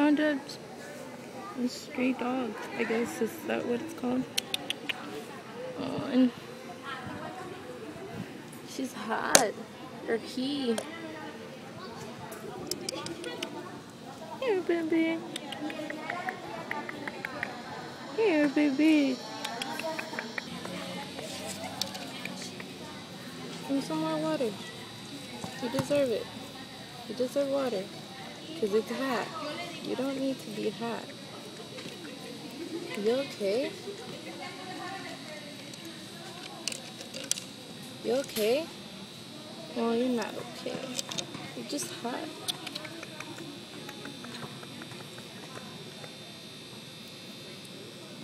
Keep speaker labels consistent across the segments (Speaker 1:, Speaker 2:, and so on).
Speaker 1: found a stray dog, I guess. Is that what it's called? Oh, and she's hot. Or he. Here, baby. Here, baby. Give me some more water. You deserve it. You deserve water. Because it's hot. You don't need to be hot. You okay? You okay? Well, you're not okay. You're just hot.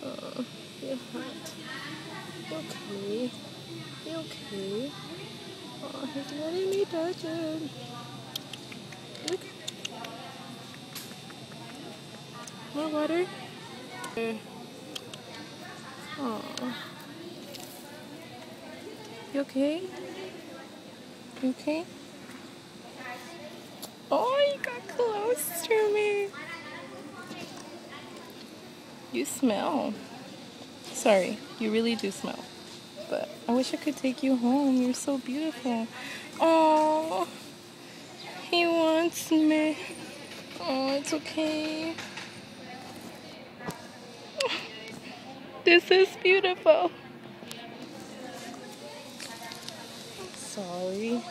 Speaker 1: Oh, you're hot. You okay? You okay? Oh, he's letting me touch him. Look. More water. Oh. You okay? You okay? Oh, you got close to me. You smell. Sorry, you really do smell. But I wish I could take you home. You're so beautiful. Oh, he wants me. Oh, it's okay. This is beautiful. Sorry.